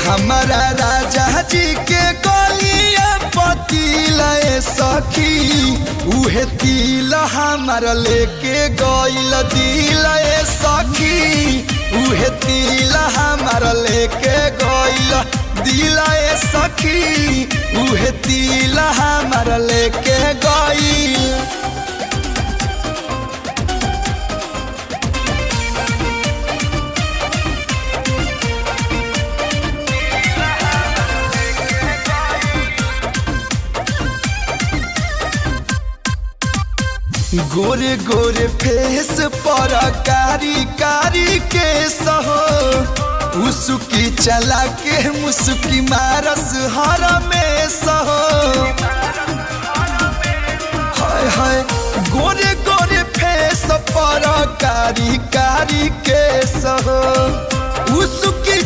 हमारा राजा जी के गलिया पतिला सखी उहे तिल हमारा लेके गइल दिल सखी उहे तिल हमारा लेके गइल दिल सखी उहे तिल हमारा लेके गइल। गोरे गोरे फेस पर कारी कारी के सहो उसकी चला के मुस्की मारस हर में सहो हाय हाय गोरे गोरे फेस पर कारी कारी के सहो उसकी